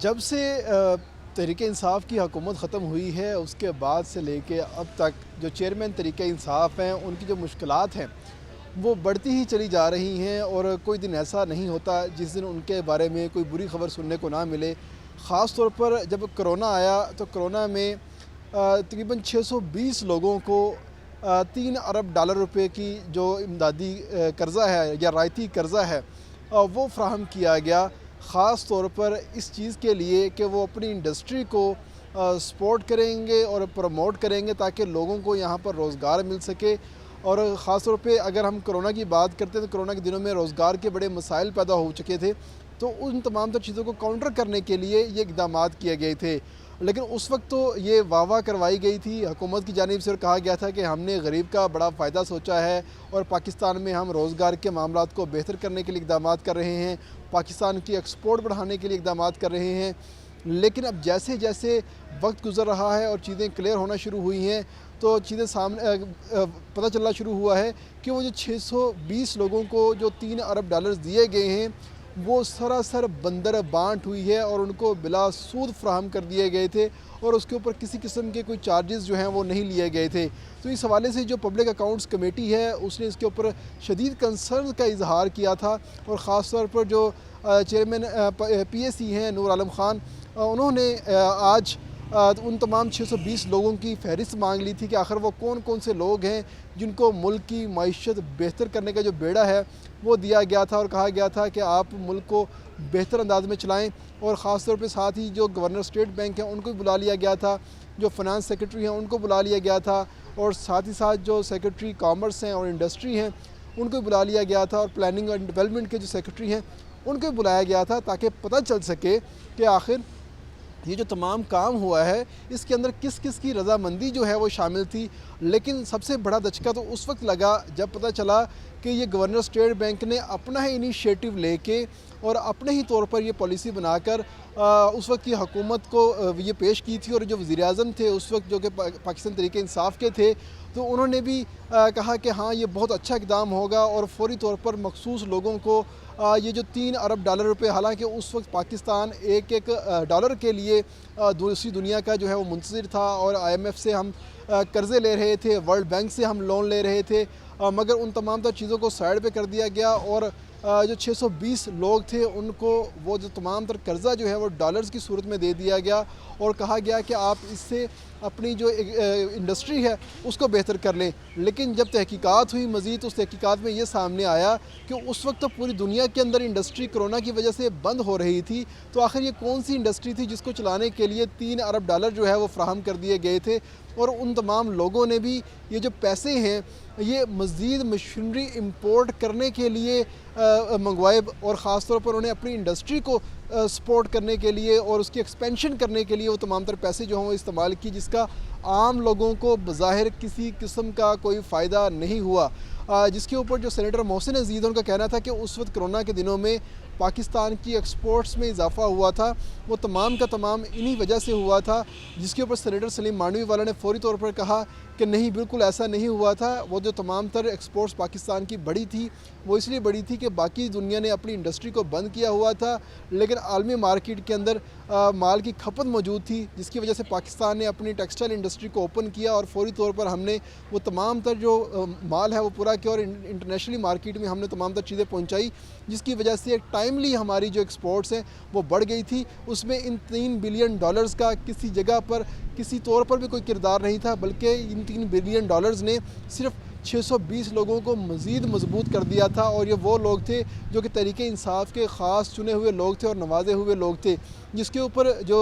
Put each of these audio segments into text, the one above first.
جب سے تحریک انصاف کی حکومت ختم ہوئی ہے اس کے بعد سے لے کے اب تک جو چیئرمین تحریک انصاف ہیں ان کی جو مشکلات ہیں وہ بڑھتی ہی چلی جا رہی ہیں، اور کوئی دن ایسا نہیں ہوتا جس دن ان کے بارے میں کوئی بری خبر سننے کو نہ ملے۔ خاص طور پر جب کرونا آیا تو کرونا میں تقریباً 620 لوگوں کو 3 ارب ڈالر روپے کی جو امدادی قرضہ ہے یا رعایتی قرضہ ہے وہ فراہم کیا گیا، خاص طور پر اس چیز کے لیے کہ وہ اپنی انڈسٹری کو سپورٹ کریں گے اور پروموٹ کریں گے تاکہ لوگوں کو یہاں پر روزگار مل سکے۔ اور خاص طور پہ اگر ہم کرونا کی بات کرتے ہیں تو کرونا کے دنوں میں روزگار کے بڑے مسائل پیدا ہو چکے تھے، تو ان تمام تر چیزوں کو کاؤنٹر کرنے کے لیے یہ اقدامات کیے گئے تھے۔ لیکن اس وقت تو یہ واہ کروائی گئی تھی حکومت کی جانب سے، اور کہا گیا تھا کہ ہم نے غریب کا بڑا فائدہ سوچا ہے اور پاکستان میں ہم روزگار کے معاملات کو بہتر کرنے کے لیے اقدامات کر رہے ہیں، پاکستان کی ایکسپورٹ بڑھانے کے لیے اقدامات کر رہے ہیں۔ لیکن اب جیسے جیسے وقت گزر رہا ہے اور چیزیں کلیئر ہونا شروع ہوئی ہیں تو چیزیں سامنے پتہ چلنا شروع ہوا ہے کہ وہ جو 620 لوگوں کو جو 3 ارب ڈالرز دیے گئے ہیں وہ سراسر بندر بانٹ ہوئی ہے، اور ان کو بلا سود فراہم کر دیے گئے تھے، اور اس کے اوپر کسی قسم کے کوئی چارجز جو ہیں وہ نہیں لیے گئے تھے۔ تو اس حوالے سے جو پبلک اکاؤنٹس کمیٹی ہے اس نے اس کے اوپر شدید کنسرن کا اظہار کیا تھا، اور خاص طور پر جو چیئرمین پی اے سی ہیں نور عالم خان، انہوں نے آج ان تمام 620 لوگوں کی فہرست مانگ لی تھی کہ آخر وہ کون کون سے لوگ ہیں جن کو ملک کی معیشت بہتر کرنے کا جو بیڑا ہے وہ دیا گیا تھا، اور کہا گیا تھا کہ آپ ملک کو بہتر انداز میں چلائیں۔ اور خاص طور پہ ساتھ ہی جو گورنر اسٹیٹ بینک ہیں ان کو بھی بلا لیا گیا تھا، جو فنانس سیکرٹری ہیں ان کو بلا لیا گیا تھا، اور ساتھ ہی ساتھ جو سیکرٹری کامرس ہیں اور انڈسٹری ہیں ان کو بھی بلا لیا گیا تھا، اور پلاننگ اینڈ ڈیولپمنٹ کے جو سیکرٹری ہیں ان کو بھی بلایا گیا تھا، تاکہ پتہ چل سکے کہ آخر یہ جو تمام کام ہوا ہے اس کے اندر کس کس کی رضامندی جو ہے وہ شامل تھی۔ لیکن سب سے بڑا دھچکا تو اس وقت لگا جب پتہ چلا کہ یہ گورنر اسٹیٹ بینک نے اپنا ہی انیشیٹو لے کے اور اپنے ہی طور پر یہ پالیسی بنا کر اس وقت کی حکومت کو یہ پیش کی تھی، اور جو وزیر اعظم تھے اس وقت جو کہ پاکستان تحریک انصاف کے تھے، تو انہوں نے بھی کہا کہ ہاں یہ بہت اچھا اقدام ہوگا، اور فوری طور پر مخصوص لوگوں کو یہ جو 3 ارب ڈالر روپے، حالانکہ اس وقت پاکستان ایک ڈالر کے لیے دوسری دنیا کا جو ہے وہ منتظر تھا، اور آئی ایم ایف سے ہم قرضے لے رہے تھے، ورلڈ بینک سے ہم لون لے رہے تھے، مگر ان تمام تر چیزوں کو سائڈ پہ کر دیا گیا، اور جو 620 لوگ تھے ان کو وہ جو تمام تر قرضہ جو ہے وہ ڈالرز کی صورت میں دے دیا گیا، اور کہا گیا کہ آپ اس سے اپنی جو انڈسٹری ہے اس کو بہتر کر لیں۔ لیکن جب تحقیقات ہوئی مزید تو اس تحقیقات میں یہ سامنے آیا کہ اس وقت تو پوری دنیا کے اندر انڈسٹری کرونا کی وجہ سے بند ہو رہی تھی، تو آخر یہ کون سی انڈسٹری تھی جس کو چلانے کے لیے 3 ارب ڈالر جو ہے وہ فراہم کر دیے گئے تھے، اور ان تمام لوگوں نے بھی یہ جو پیسے ہیں یہ مزید مشینری امپورٹ کرنے کے لیے منگوائے، اور خاص طور پر انہیں اپنی انڈسٹری کو سپورٹ کرنے کے لیے اور اس کی ایکسپینشن کرنے کے لیے وہ تمام تر پیسے جو ہیں وہ استعمال کی، جس کا عام لوگوں کو بظاہر کسی قسم کا کوئی فائدہ نہیں ہوا۔ جس کے اوپر جو سینیٹر محسن عزیز ہیں ان کا کہنا تھا کہ اس وقت کرونا کے دنوں میں پاکستان کی ایکسپورٹس میں اضافہ ہوا تھا وہ تمام کا تمام انہی وجہ سے ہوا تھا، جس کے اوپر سینیٹر سلیم مانوی والا نے فوری طور پر کہا کہ نہیں، بالکل ایسا نہیں ہوا تھا، وہ جو تمام تر ایکسپورٹس پاکستان کی بڑی تھی وہ اس لیے بڑی تھی کہ باقی دنیا نے اپنی انڈسٹری کو بند کیا ہوا تھا، لیکن عالمی مارکیٹ کے اندر مال کی کھپت موجود تھی، جس کی وجہ سے پاکستان نے اپنی ٹیکسٹائل انڈسٹری کو اوپن کیا، اور فوری طور پر ہم نے وہ تمام تر جو مال ہے وہ پورا کیا، اور انٹرنیشنلی مارکیٹ میں ہم نے تمام تر چیزیں پہنچائی، جس کی وجہ سے ایک ٹائملی ہماری جو ایکسپورٹس ہیں وہ بڑھ گئی تھی۔ اس میں ان 3 بلین ڈالرز کا کسی جگہ پر کسی طور پر بھی کوئی کردار نہیں تھا، بلکہ ان 3 بلین ڈالرز نے صرف 620 لوگوں کو مزید مضبوط کر دیا تھا، اور یہ وہ لوگ تھے جو کہ تحریک انصاف کے خاص چنے ہوئے لوگ تھے اور نوازے ہوئے لوگ تھے، جس کے اوپر جو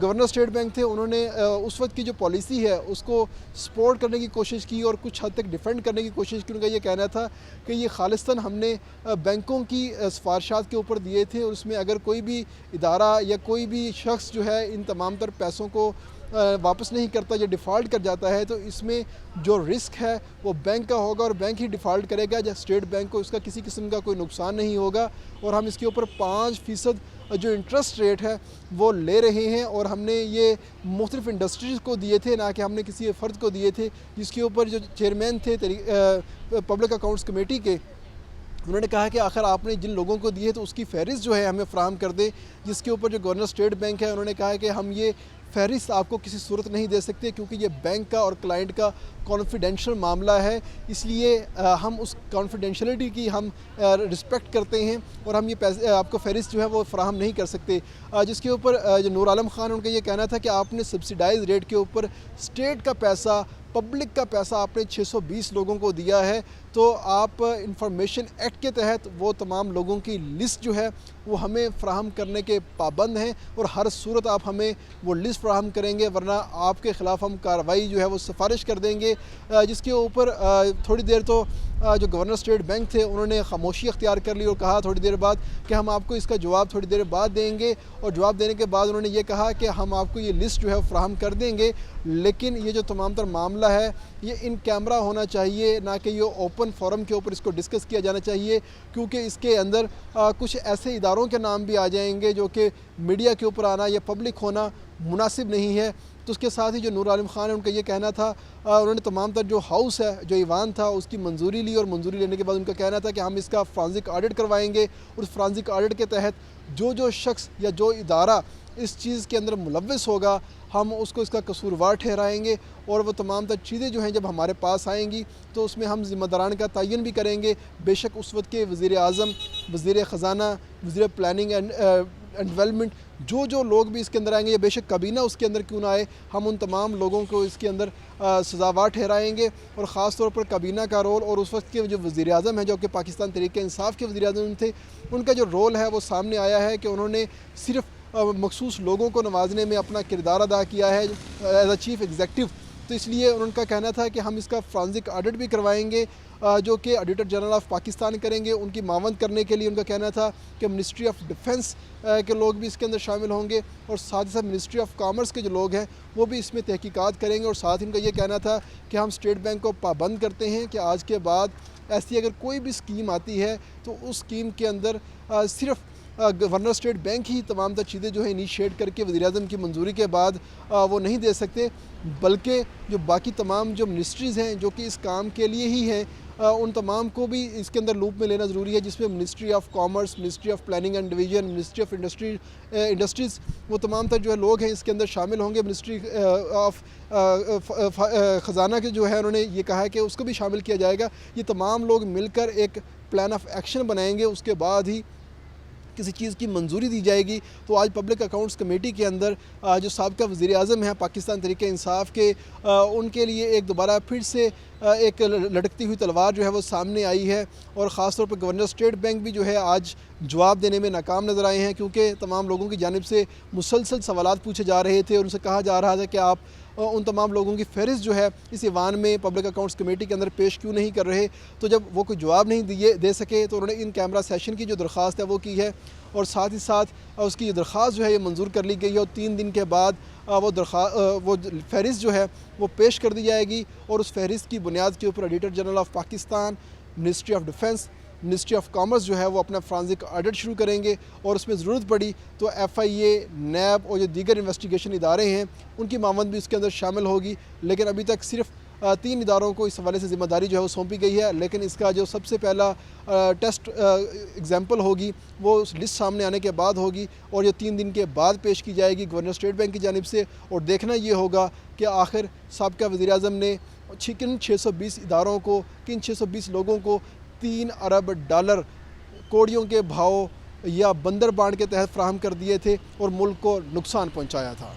گورنر اسٹیٹ بینک تھے انہوں نے اس وقت کی جو پالیسی ہے اس کو سپورٹ کرنے کی کوشش کی اور کچھ حد تک ڈیفینڈ کرنے کی کوشش کی۔ ان کا یہ کہنا تھا کہ یہ خالصتاً ہم نے بینکوں کی سفارشات کے اوپر دیے تھے، اور اس میں اگر کوئی بھی ادارہ یا کوئی بھی شخص جو ہے ان تمام تر پیسوں کو واپس نہیں کرتا یا ڈیفالٹ کر جاتا ہے تو اس میں جو رسک ہے وہ بینک کا ہوگا، اور بینک ہی ڈیفالٹ کرے گا، یا اسٹیٹ بینک کو اس کا کسی قسم کا کوئی نقصان نہیں ہوگا، اور ہم اس کے اوپر 5% جو انٹرسٹ ریٹ ہے وہ لے رہے ہیں، اور ہم نے یہ مختلف انڈسٹریز کو دیے تھے، نہ کہ ہم نے کسی فرد کو دیے تھے، جس کے اوپر جو چیئرمین تھے پبلک اکاؤنٹس کمیٹی کے انہوں نے کہا کہ آخر آپ نے جن لوگوں کو دی ہے تو اس کی فہرست جو ہے ہمیں فراہم کر دیں، جس کے اوپر جو گورنر اسٹیٹ بینک ہے انہوں نے کہا ہے کہ ہم یہ فہرست آپ کو کسی صورت نہیں دے سکتے، کیونکہ یہ بینک کا اور کلائنٹ کا کانفیڈینشیل معاملہ ہے، اس لیے ہم اس کانفیڈینشیلٹی کی ہم رسپیکٹ کرتے ہیں اور ہم یہ پیسے آپ کو فہرست جو ہے وہ فراہم نہیں کر سکتے۔ جس کے اوپر جو نور عالم خان ان کا یہ کہنا تھا کہ آپ نے سبسیڈائز ریٹ کے اوپر اسٹیٹ کا پیسہ، پبلک کا پیسہ آپ نے 620 لوگوں کو دیا ہے، تو آپ انفارمیشن ایکٹ کے تحت وہ تمام لوگوں کی لسٹ جو ہے وہ ہمیں فراہم کرنے کے پابند ہیں، اور ہر صورت آپ ہمیں وہ لسٹ فراہم کریں گے، ورنہ آپ کے خلاف ہم کارروائی جو ہے وہ سفارش کر دیں گے۔ جس کے اوپر تھوڑی دیر تو جو گورنر اسٹیٹ بینک تھے انہوں نے خاموشی اختیار کر لی اور کہا تھوڑی دیر بعد کہ ہم آپ کو اس کا جواب تھوڑی دیر بعد دیں گے، اور جواب دینے کے بعد انہوں نے یہ کہا کہ ہم آپ کو یہ لسٹ جو ہے فراہم کر دیں گے، لیکن یہ جو تمام تر معاملہ ہے یہ ان کیمرہ ہونا چاہیے، نہ کہ یہ اوپن فورم کے اوپر اس کو ڈسکس کیا جانا چاہیے، کیونکہ اس کے اندر کچھ ایسے اداروں کے نام بھی آ جائیں گے جو کہ میڈیا کے اوپر آنا یا پبلک ہونا مناسب نہیں ہے۔ تو اس کے ساتھ ہی جو نور عالم خان ہے ان کا یہ کہنا تھا، انہوں نے تمام تر جو ہاؤس ہے، جو ایوان تھا، اس کی منظوری لی، اور منظوری لینے کے بعد ان کا کہنا تھا کہ ہم اس کا فرانزک آڈٹ کروائیں گے، اور اس فرانزک آڈٹ کے تحت جو شخص یا جو ادارہ اس چیز کے اندر ملوث ہوگا ہم اس کو اس کا قصوروار ٹھہرائیں گے، اور وہ تمام تر چیزیں جو ہیں جب ہمارے پاس آئیں گی تو اس میں ہم ذمہ داران کا تعین بھی کریں گے۔ بے شک اس وقت کے وزیر اعظم، وزیر خزانہ، وزیر پلاننگ اینڈ ڈیولپمنٹ، جو لوگ بھی اس کے اندر آئیں گے، یا بے شک کابینہ اس کے اندر کیوں نہ آئے، ہم ان تمام لوگوں کو اس کے اندر سزاوار ٹھہرائیں گے۔ اور خاص طور پر کابینہ کا رول، اور اس وقت کے جو وزیر اعظم ہیں جو کہ پاکستان تحریک انصاف کے وزیر اعظم تھے، ان کا جو رول ہے وہ سامنے آیا ہے کہ انہوں نے صرف مخصوص لوگوں کو نوازنے میں اپنا کردار ادا کیا ہے ایز اے چیف ایگزیکٹو۔ تو اس لیے ان کا کہنا تھا کہ ہم اس کا فرانزک آڈٹ بھی کروائیں گے، جو کہ آڈیٹر جنرل آف پاکستان کریں گے۔ ان کی معاونت کرنے کے لیے ان کا کہنا تھا کہ منسٹری آف ڈیفنس کے لوگ بھی اس کے اندر شامل ہوں گے، اور ساتھ ہی ساتھ منسٹری آف کامرس کے جو لوگ ہیں وہ بھی اس میں تحقیقات کریں گے۔ اور ساتھ ان کا یہ کہنا تھا کہ ہم اسٹیٹ بینک کو پابند کرتے ہیں کہ آج کے بعد ایسی اگر کوئی بھی اسکیم آتی ہے تو اس اسکیم کے اندر صرف گورنر اسٹیٹ بینک ہی تمام تر چیزیں جو ہے انیشیٹ کر کے وزیر اعظم کی منظوری کے بعد وہ نہیں دے سکتے، بلکہ جو باقی تمام جو منسٹریز ہیں جو کہ اس کام کے لیے ہی ہیں ان تمام کو بھی اس کے اندر لوپ میں لینا ضروری ہے، جس میں ministry of commerce, ministry of planning and division, ministry of industries, وہ تمام تر جو ہے لوگ ہیں اس کے اندر شامل ہوں گے۔ منسٹری آف خزانہ کے جو ہے انہوں نے یہ کہا ہے کہ اس کو بھی شامل کیا جائے گا۔ یہ تمام لوگ مل کر ایک پلان آف ایکشن بنائیں گے، اس کے بعد ہی کسی چیز کی منظوری دی جائے گی۔ تو آج پبلک اکاؤنٹس کمیٹی کے اندر جو سابقہ وزیر اعظم ہیں پاکستان تحریک انصاف کے، ان کے لیے ایک دوبارہ پھر سے ایک لٹکتی ہوئی تلوار جو ہے وہ سامنے آئی ہے، اور خاص طور پر گورنر اسٹیٹ بینک بھی جو ہے آج جواب دینے میں ناکام نظر آئے ہیں، کیونکہ تمام لوگوں کی جانب سے مسلسل سوالات پوچھے جا رہے تھے، اور ان سے کہا جا رہا تھا کہ آپ ان تمام لوگوں کی فہرست جو ہے اس ایوان میں پبلک اکاؤنٹس کمیٹی کے اندر پیش کیوں نہیں کر رہے۔ تو جب وہ کوئی جواب نہیں دے سکے تو انہوں نے ان کیمرہ سیشن کی جو درخواست ہے وہ کی ہے، اور ساتھ ہی ساتھ اس کی درخواست جو ہے یہ منظور کر لی گئی ہے، اور 3 دن کے بعد وہ فہرست جو ہے وہ پیش کر دی جائے گی، اور اس فہرست کی بنیاد کے اوپر auditor general of Pakistan, ministry of defence, ministry of commerce جو ہے وہ اپنا فرانزک آڈٹ شروع کریں گے، اور اس میں ضرورت پڑی تو FIA، نیب اور جو دیگر انویسٹیگیشن ادارے ہیں ان کی معاونت بھی اس کے اندر شامل ہوگی۔ لیکن ابھی تک صرف 3 اداروں کو اس حوالے سے ذمہ داری جو ہے وہ سونپی گئی ہے، لیکن اس کا جو سب سے پہلا ٹیسٹ ایگزامپل ہوگی وہ اس لسٹ سامنے آنے کے بعد ہوگی، اور یہ 3 دن کے بعد پیش کی جائے گی گورنر اسٹیٹ بینک کی جانب سے، اور دیکھنا یہ ہوگا کہ آخر سابقہ وزیر اعظم نے کن 620 اداروں کو، کن 620 لوگوں کو $3 ارب کوڑیوں کے بھاؤ یا بندر بانڈ کے تحت فراہم کر دیے تھے اور ملک کو نقصان پہنچایا تھا۔